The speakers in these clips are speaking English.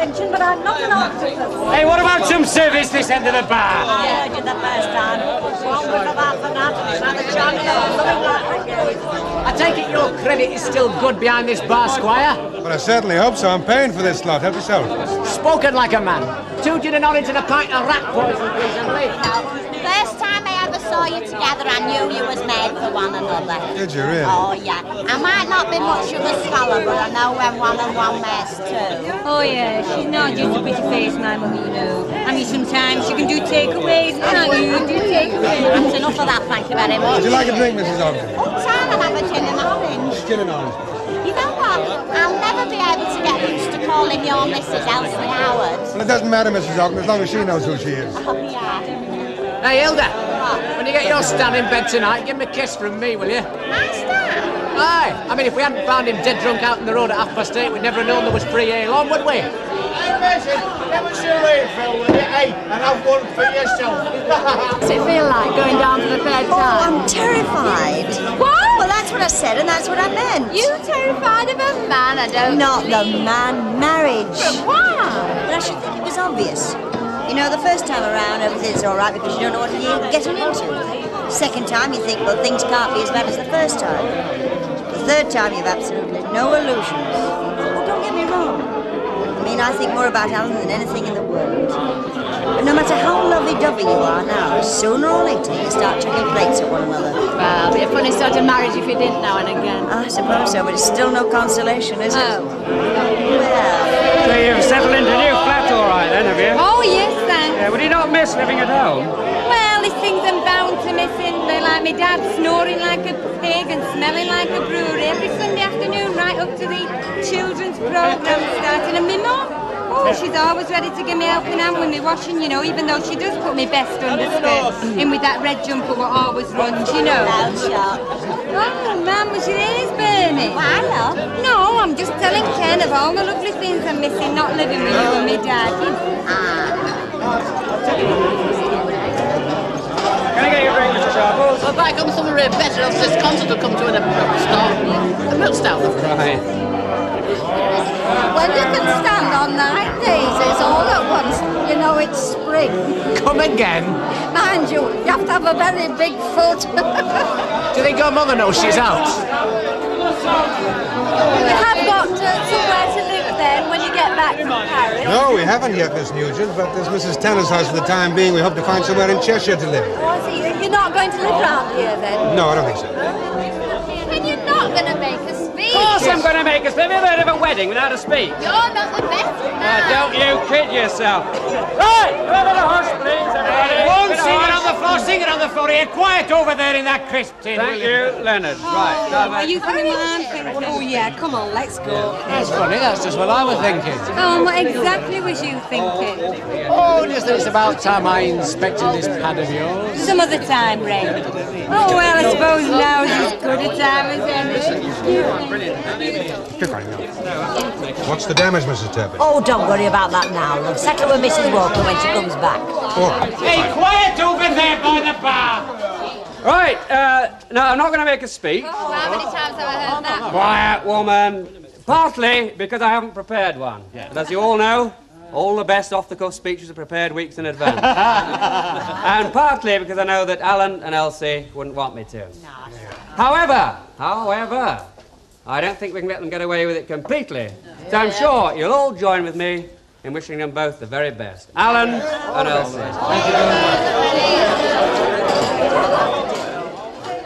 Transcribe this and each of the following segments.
attention, but I'm not an octopus. Hey, what about some service this end of the bar? Yeah, I did the first time. One with about the nut and another Charlie or something like that. I take it your credit is still good behind this bar, Squire? Well, I certainly hope so. I'm paying for this lot. Help yourself. Spoken like a man. 2 gin and orange and a pint of rat poison, please, Emily. First time I ever saw you together, I knew you was made for one another. Did you really? Oh, yeah. I might not be much of a scholar, but I know when one and one makes two. Oh, yeah, she's not just a pretty face, my mummy, you know. I mean, sometimes you can do takeaways, can't you? Do takeaways. That's enough of that, thank you very much. Would you like a drink, Mrs. Ogden? Oh, time I'll have a gin and orange. Gin and orange. You know what? I'll never be able to get used to calling your Mrs. Elsie Howard. Well, it doesn't matter, Mrs. Ogden, as long as she knows who she is. Oh, yeah. Hey, Hilda, when you get your Stan in bed tonight, give him a kiss from me, will you? My Stan? Aye. I mean, if we hadn't found him dead drunk out on the road at 8:30, we'd never have known there was free ale on, would we? Hey, listen, have a silly Phil, will you? Hey, and have one for yourself. What's it feel like going down for the third Oh, time? I'm terrified. What? Well, that's what I said, and that's what I meant. You terrified of a man, I don't Not the man, marriage. Why? But I should think it was obvious. You know, the first time around, everything's all right because you don't know what you're getting into. Second time, you think, well, things can't be as bad as the first time. The third time, you've absolutely no illusions. Oh, don't get me wrong. I mean, I think more about Alan than anything in the world. But no matter how lovey-dovey you are now, sooner or later, you start chucking plates at one another. Well, it'd be a funny sort of marriage if you did now and again. I suppose so, but it's still no consolation, is it? Oh. Well... So you've settled into new flat all right then, have you? Oh, yes, thanks. Yeah, would you not miss living at home? Well, there's things I'm bound to miss in there, like my dad snoring like a pig and smelling like a brewery every Sunday afternoon, right up to the children's programme starting. And my mum, oh, she's always ready to give me a helping hand with me washing, you know, even though she does put me best underskirt in with that red jumper what always runs, you know. Loud shot. Oh, man, was your ears burning? Why, love? No, I'm just telling Ken of all the lovely things I'm missing not living with you and me dad. Can I get you a drink, Mr. Sharples? Well, if I come somewhere better, else this concert will come to an abrupt stop. A milk stout. Right. Well, you can stand on 9 daisies all at once. You know it's spring. Come again. Mind you, you have to have a very big foot. Do you think your mother knows she's out? You have got somewhere to live then when you get back from Paris. No, we haven't yet, Miss Nugent, but there's Mrs. Tanner's house for the time being. We hope to find somewhere in Cheshire to live. Oh, I see. You're not going to live round here then? No, I don't think so. And you're not going to make a speech. Of course I'm going to make a speech. Have you ever heard of a wedding without a speech? You're not the best man. Don't you kid yourself. Right, over the hush, please, everybody. One singer on the floor, singer on the floor here. Quiet over there in that crisp tin. Thank you, Leonard. Right. Are you thinking what I'm thinking? Oh, yeah, come on, let's go. That's funny, that's just what I was thinking. Oh, and what exactly was you thinking? Oh, just that it's about time I inspected this pad of yours. Some other time, Ray. Oh, well, I suppose now is as good a time as any. What's the damage, Mrs. Turpin? Oh, don't worry about that now, love. Settle with Mrs. Walker when she comes back. All right. Hey, quiet over there by the bar. Right, no, I'm not going to make a speech. Oh, how many times have I heard that? Quiet, woman. Partly because I haven't prepared one. But as you all know, all the best off-the-cuff speeches are prepared weeks in advance. And partly because I know that Alan and Elsie wouldn't want me to. However, I don't think we can let them get away with it completely. So I'm sure you'll all join with me in wishing them both the very best. Alan and Elsie. Thank you very much.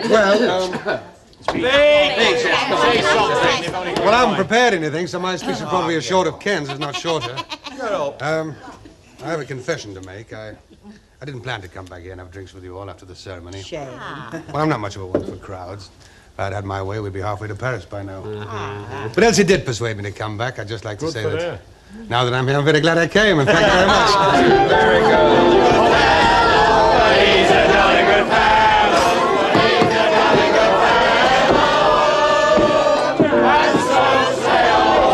Well, well, I haven't prepared anything, so my speech is probably as short of Ken's, if not shorter. I have a confession to make. I didn't plan to come back here and have drinks with you all after the ceremony. Shame. Well, I'm not much of a one for crowds. If I'd had my way, we'd be halfway to Paris by now. But Elsie did persuade me to come back. I'd just like to say that now that I'm here, I'm very glad I came, and thank you very much. Very good. He's a jolly good fellow. He's a jolly good fellow. And so say all.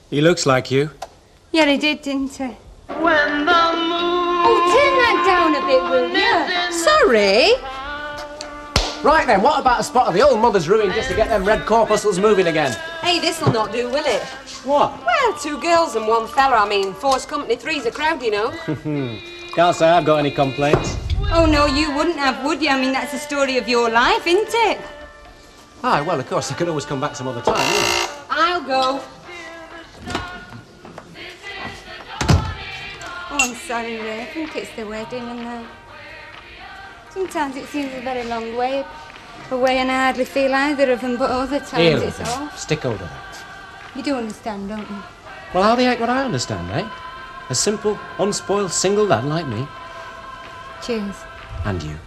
He looks like you. Yeah, he did, didn't he? When the moon... Oh, turn that down a bit, will you? Sorry. Right then, what about a spot of the old mother's ruin just to get them red corpuscles moving again? Hey, this'll not do, will it? What? Well, 2 girls and 1 fella. I mean, 4's company, 3's a crowd, you know. Can't say I've got any complaints. Oh, no, you wouldn't have, would you? I mean, that's the story of your life, isn't it? Aye, well, of course, I could always come back some other time, yeah. I'll go. Oh, I'm sorry, Ray. I think it's the wedding and sometimes it seems a very long way away and I hardly feel either of them, but other times Here, it's all. stick over there. You do understand, don't you? Well, how the heck would I understand, eh? A simple, unspoiled, single lad like me. Cheers. And you.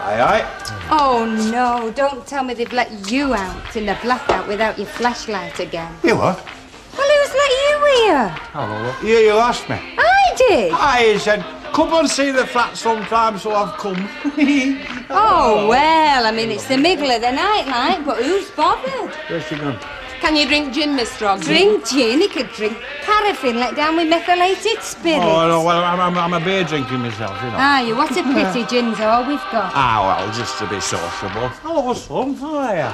Aye. Oh, no, don't tell me they've let you out in the blackout without your flashlight again. You what? Well, who's let you here? Hello. Yeah, you asked me. I did. I said, come and see the flat sometime, so I've come. Oh, well, I mean, it's the middle of the night, like, but who's bothered? Where's she gone? Can you drink gin, Mr. Ogden? Drink gin? He could drink paraffin let down with methylated spirits. Oh, no, well, I'm a beer drinking myself, you know. Ah, you, what a pity gin's all we've got. Ah, well, just to be sociable. Oh, some for you.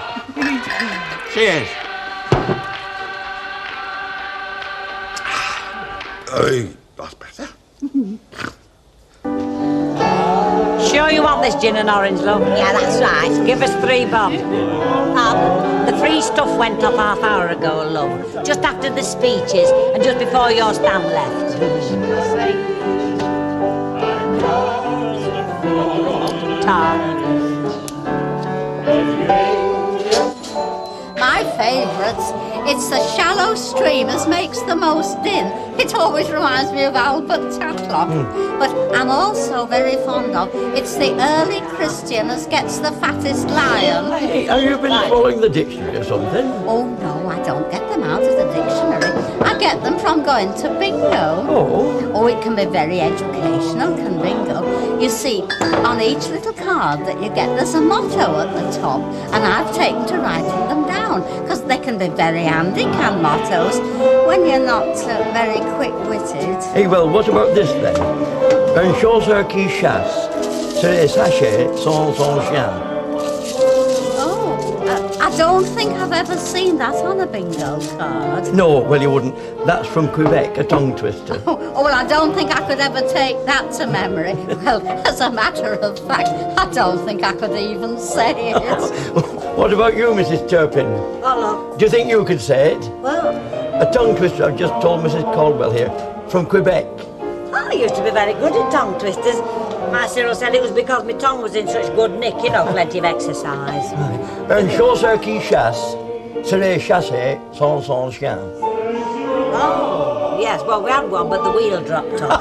Cheers. Hey, that's better. Sure you want this gin and orange, love? Yeah, that's right. Give us 3 bob. Pardon? The 3 stuff went off half hour ago, love. Just after the speeches and just before your stand left. My favourites. It's the shallow stream as makes the most din. It always reminds me of Albert Tatlock. But I'm also very fond of it's the early Christian as gets the fattest lion. Hey, have you been following the dictionary or something? Oh no, I don't get them out of the dictionary. I get them from going to bingo. Oh, it can be very educational, can bingo. You see, on each little card that you get, there's a motto at the top, and I've taken to writing them down, because they can be very handy, can mottos, when you're not very quick-witted. Hey, well, what about this then? Un chasseur qui chasse serait sachet sans son chien. I don't think I've ever seen that on a bingo card. No, well, you wouldn't. That's from Quebec, a tongue twister. Oh, well, I don't think I could ever take that to memory. Well, as a matter of fact, I don't think I could even say it. What about you, Mrs. Turpin? Hello. Do you think you could say it? Well, A tongue twister, I've just told Mrs. Caldwell here, from Quebec. I used to be very good at tongue twisters. My Cyril said it was because my tongue was in such good nick, you know, plenty of exercise. Un chasseur qui chasse serait chassé sans son chien. Oh, yes, well, we had one, but the wheel dropped off.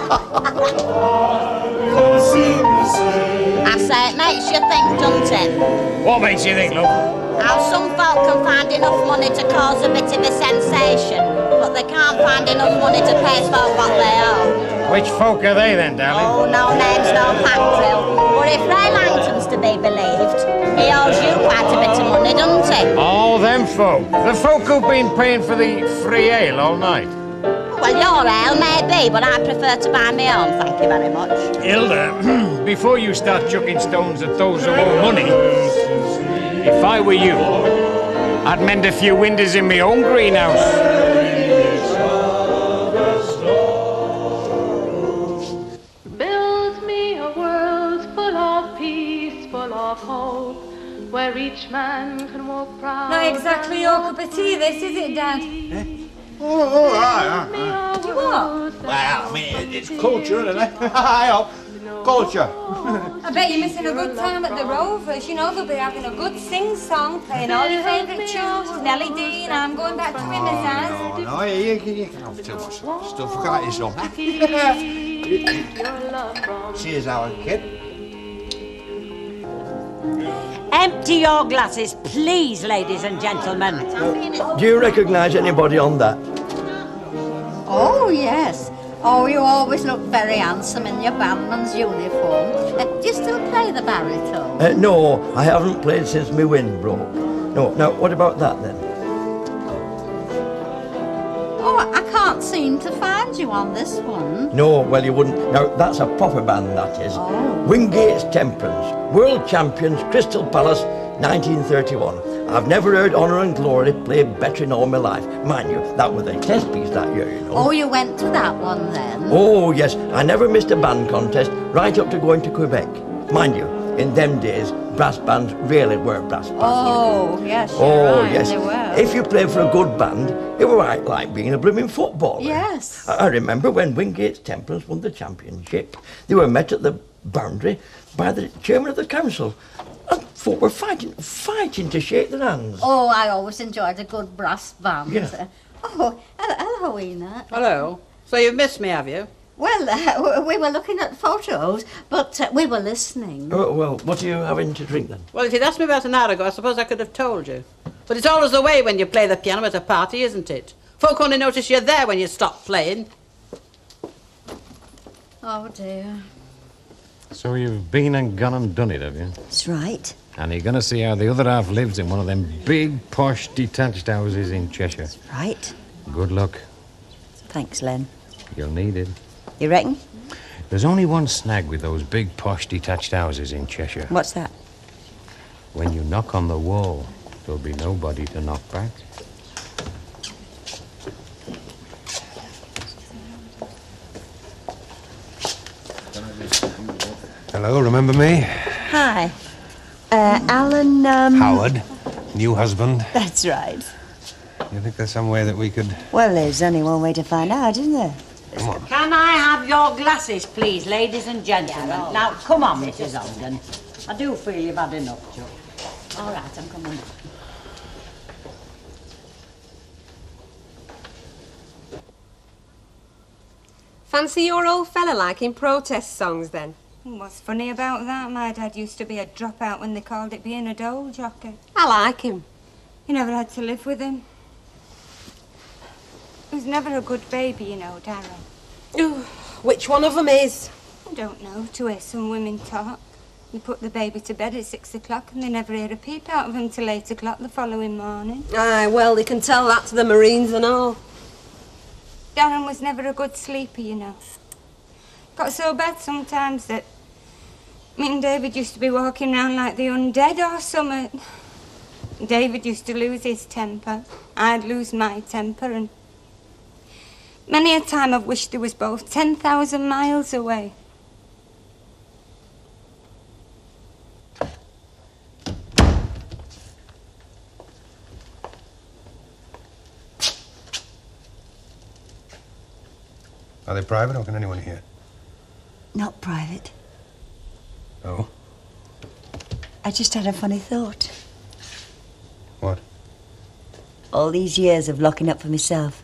I say it makes you think, doesn't it? What makes you think, love? How some folk can find enough money to cause a bit of a sensation, but they can't find enough money to pay for what they owe. Which folk are they then, darling? Oh, no names, no pack drill. But if Ray Langton's to be believed, he owes you quite a bit of money, doesn't he? Oh, them folk. The folk who've been paying for the free ale all night. Well, your ale may be, but I prefer to buy my own, thank you very much. Hilda, before you start chucking stones at those who owe money, if I were you, I'd mend a few windows in my own greenhouse. Where each man can walk proud. Not exactly your cup of tea, this, is it, Dad? Oh, aye. Do you what? Well, I mean, it's culture, isn't it? I hope. Culture. I bet you're missing a good time at the Rovers. You know, they'll be having a good sing-song, playing all your favourite tunes, Nellie Dean, I'm going back to Immer's. Oh, no, you can have too much stuff. Forgot it's on. Cheers, Alan, kid. Empty your glasses, please, ladies and gentlemen. Do you recognise anybody on that? Oh, yes. Oh, you always look very handsome in your bandman's uniform. Do you still play the baritone? No, I haven't played since my wind broke. No, now, what about that then? Oh, I can't seem to find told you on this one. No, well, you wouldn't. Now, that's a proper band, that is. Oh. Wingate's Temperance, World Champions, Crystal Palace, 1931. I've never heard Honour and Glory played better in all my life. Mind you, that was a test piece that year, you know. Oh, you went to that one then? Oh, yes. I never missed a band contest, right up to going to Quebec. Mind you, in them days, brass bands really were brass bands. Oh, yes, you're Oh, right, yes. they were. If you played for a good band, it was right like being a blooming footballer. Yes. I remember when Wingate's Temperance won the championship, they were met at the boundary by the chairman of the council. And folk were fighting to shake their hands. Oh, I always enjoyed a good brass band. Yeah. Oh, hello, Enoch. Hello. So you've missed me, have you? Well, we were looking at photos, but we were listening. Oh, well, what are you having to drink then? Well, if you'd asked me about an hour ago, I suppose I could have told you. But it's always the way when you play the piano at a party, isn't it? Folk only notice you're there when you stop playing. Oh, dear. So you've been and gone and done it, have you? That's right. And you're going to see how the other half lives in one of them big, posh, detached houses in Cheshire. Right. Good luck. Thanks, Len. You'll need it. You reckon? There's only one snag with those big, posh, detached houses in Cheshire. What's that? When you knock on the wall, there'll be nobody to knock back. Hello, remember me? Hi. Alan, Howard, new husband. That's right. You think there's some way that we could... Well, there's only one way to find out, isn't there? Come on. Can I have your glasses, please, ladies and gentlemen? Now, come on, Mrs. Ogden. I do feel you've had enough, Chuck. All right, I'm coming. Fancy your old fella liking protest songs, then? What's funny about that? My dad used to be a dropout when they called it being a dole jockey. I like him. You never had to live with him. He was never a good baby, you know, Darren. Ooh, which one of them is? I don't know, to hear some women talk. You put the baby to bed at 6 o'clock and they never hear a peep out of him till 8 o'clock the following morning. Aye, well, they can tell that to the Marines and all. Darren was never a good sleeper, you know. Got so bad sometimes that me and David used to be walking round like the undead or something. David used to lose his temper. I'd lose my temper, and many a time I've wished they was both 10,000 miles away. Are they private or can anyone hear? Not private. Oh? I just had a funny thought. What? All these years of locking up for myself.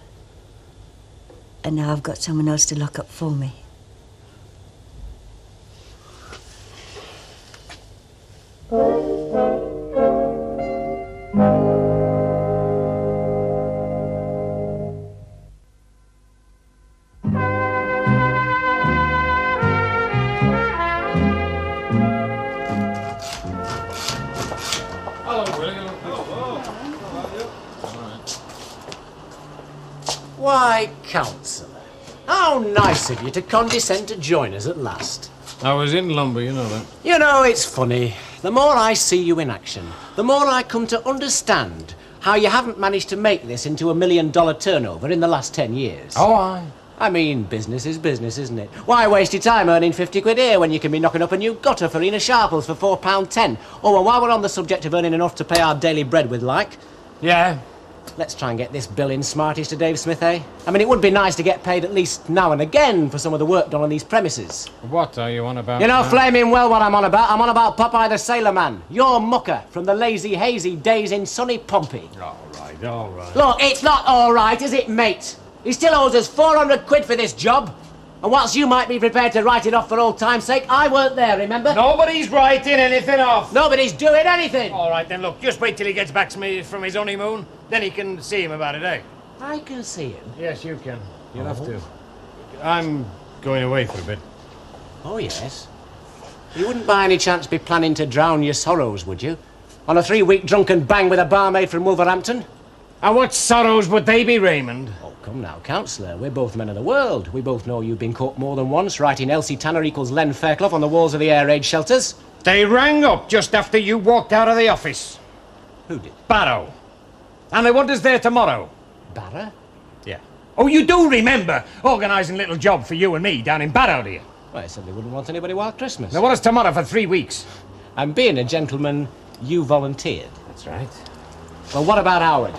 And now I've got someone else to lock up for me. Why, Councillor, how nice of you to condescend to join us at last. I was in lumber, you know that. You know, it's funny. The more I see you in action, the more I come to understand how you haven't managed to make this into $1 million turnover in the last 10 years. Oh, aye. I mean, business is business, isn't it? Why waste your time earning 50 quid here when you can be knocking up a new gutter for Ena Sharples for £4.10? Oh, and while we're on the subject of earning enough to pay our daily bread with, like... Yeah? Let's try and get this bill in smarties to Dave Smith, eh? I mean, it would be nice to get paid at least now and again for some of the work done on these premises. What are you on about? You know now? flaming well what I'm on about. I'm on about Popeye the Sailor Man. Your mucker from the lazy, hazy days in sunny Pompey. All right, all right. Look, it's not all right, is it, mate? He still owes us 400 quid for this job. And whilst you might be prepared to write it off for old time's sake, I weren't there, remember? Nobody's writing anything off. Nobody's doing anything. All right, then, look, just wait till he gets back to me from his honeymoon. Then he can see him about it, eh? I can see him. Yes, you can. You'll have to. I'm going away for a bit. Oh, yes? You wouldn't by any chance be planning to drown your sorrows, would you? On a 3-week drunken bang with a barmaid from Wolverhampton? And what sorrows would they be, Raymond? Oh, come now, Councillor. We're both men of the world. We both know you've been caught more than once writing Elsie Tanner equals Len Fairclough on the walls of the air raid shelters. They rang up just after you walked out of the office. Who did? Barrow. And they want us there tomorrow. Barrow? Yeah. Oh, you do remember organising a little job for you and me down in Barrow, do you? Well, I said they wouldn't want anybody while Christmas. They want us tomorrow for 3 weeks. And being a gentleman, you volunteered. That's right. Well, what about Howard?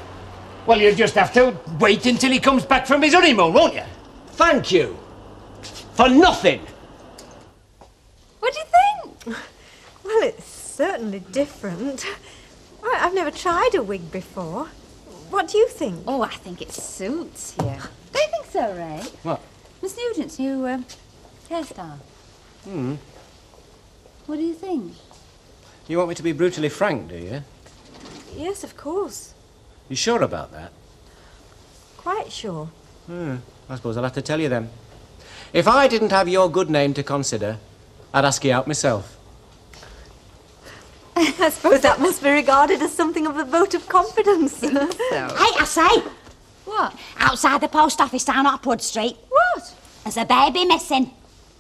Well, you'll just have to wait until he comes back from his honeymoon, won't you? Thank you. For nothing. What do you think? Well, it's certainly different. I've never tried a wig before. What do you think? Oh, I think it suits you. Don't you think so, Ray? What? Miss Nugent's new hairstyle. What do you think? You want me to be brutally frank, do you? Yes, of course. You sure about that? Quite sure. I suppose I'll have to tell you then. If I didn't have your good name to consider, I'd ask you out myself. I suppose that must be regarded as something of a vote of confidence. So. Hey, I say. What? Outside the post office down Hopwood Street. What? There's a baby missing.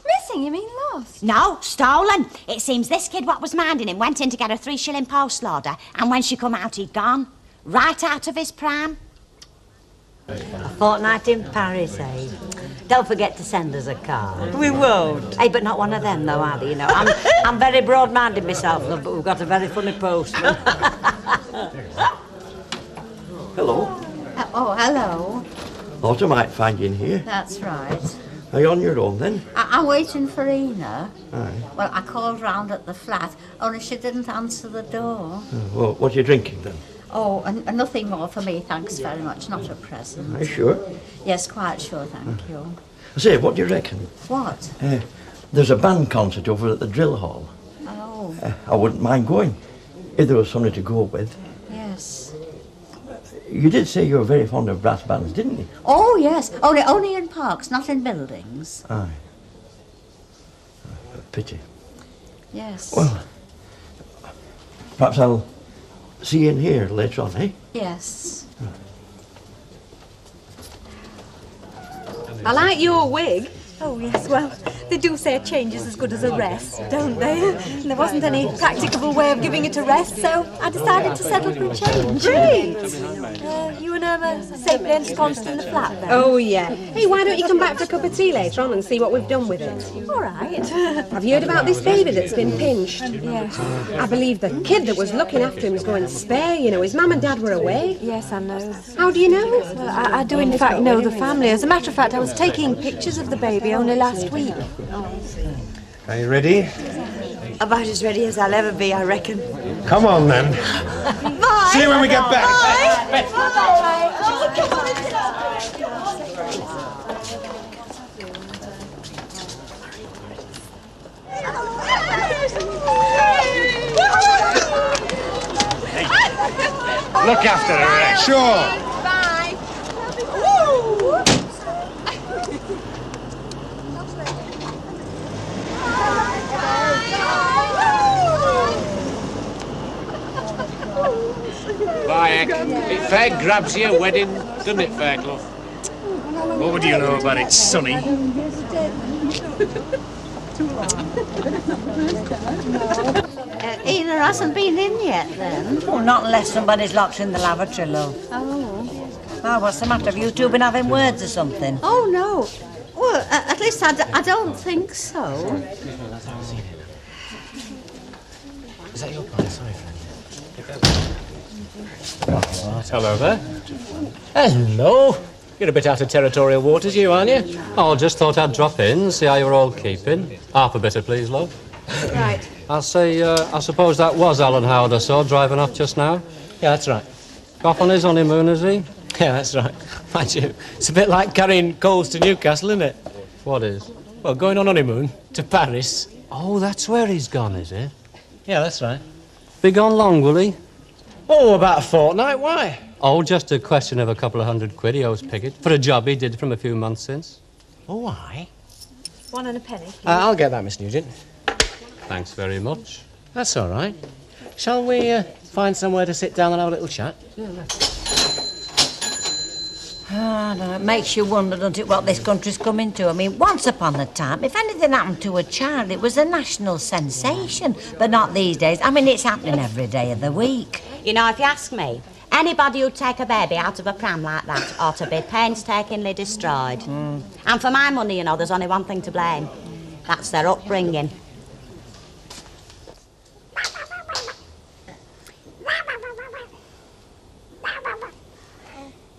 Missing? You mean lost? No, stolen. It seems this kid what was minding him went in to get a 3-shilling post order, and when she come out, he'd gone. Right out of his pram. A fortnight in Paris, eh? Don't forget to send us a card. We won't. Hey, but not one of them, though, either, you know. I'm very broad-minded myself, love, but we've got a very funny postman. Hello. Oh, hello. Thought I might find you in here. That's right. Are you on your own then? I'm waiting for Ina. Aye. Well, I called round at the flat, only she didn't answer the door. Well, what are you drinking then? Oh, and nothing more for me, thanks very much. Not a present. Are you sure? Yes, quite sure, thank you. I say, what do you reckon? What? There's a band concert over at the drill hall. Oh. I wouldn't mind going, if there was somebody to go with. Yes. You did say you were very fond of brass bands, didn't you? Oh, yes. Only in parks, not in buildings. Aye. A pity. Yes. Well, perhaps I'll see you in here later on, eh? Yes. I like your wig. Oh, yes, well, they do say a change is as good as a rest, don't they? And there wasn't any practicable way of giving it a rest, so I decided to settle for a change. Great! You and Irma safely ensconced in the flat, then? Oh, yeah. Hey, why don't you come back for a cup of tea later on and see what we've done with it? All right. Have you heard about this baby that's been pinched? Yes. I believe the kid that was looking after him is going spare, you know. His mum and dad were away. Yes, I know. How do you know? Well, I do in fact know the family. As a matter of fact, I was taking pictures of the baby only last week. Are you ready? About as ready as I'll ever be, I reckon. Come on, then. Bye. See you when we get back. Bye. Look after her, eh? Sure. Why, it fair grabs your wedding, doesn't it, Fairclough? What would you know about it, Sonny? Ina hasn't been in yet, then? Oh, not unless somebody's locked in the lavatory, love. Oh. Oh, what's the matter? Have you two been having words or something? Oh, no. Well, at least I don't think so. Is that your plan? Sorry, friend. Hello there. Hello. You're a bit out of territorial waters, you, aren't you? Oh, just thought I'd drop in, see how you're all keeping. Half a bitter, please, love. Right. I'll say, I suppose that was Alan Howard I saw driving off just now. Yeah, that's right. Off on his honeymoon, is he? Yeah, that's right. Mind you, it's a bit like carrying coals to Newcastle, isn't it? What is? Well, going on honeymoon to Paris. Oh, that's where he's gone, is it? Yeah, that's right. Be gone long, will he? Oh, about a fortnight. Why? Oh, just a question of a couple of $100 he owes Piggot for a job he did from a few months since. Oh, why? 1 and a penny. I'll get that, Miss Nugent. Thanks very much. That's all right. Shall we find somewhere to sit down and have a little chat? I don't know, it makes you wonder, doesn't it, what this country's coming to? I mean, once upon a time, if anything happened to a child, it was a national sensation. But not these days. I mean, it's happening every day of the week. You know, if you ask me, anybody who'd take a baby out of a pram like that ought to be painstakingly destroyed. And for my money, you know, there's only one thing to blame. That's their upbringing.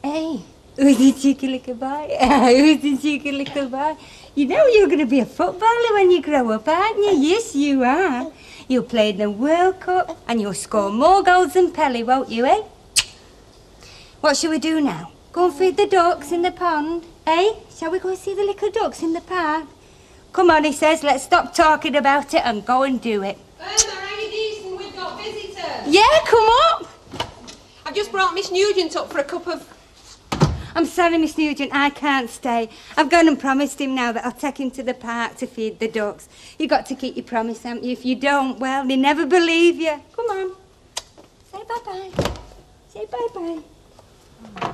Hey, who's the cheeky little boy? Who's the cheeky little boy? You know you're going to be a footballer when you grow up, aren't you? Yes, you are. You'll play in the World Cup and you'll score more goals than Pelly, won't you, eh? What shall we do now? Go and feed the ducks in the pond, eh? Shall we go and see the little ducks in the park? Come on, he says, let's stop talking about it and go and do it. Irma, are you decent? We've got visitors. Yeah, come up. I've just brought Miss Nugent up for a cup of... I'm sorry, Miss Nugent, I can't stay. I've gone and promised him now that I'll take him to the park to feed the ducks. You've got to keep your promise, haven't you? If you don't, well, they never believe you. Come on. Say bye-bye. Say bye-bye.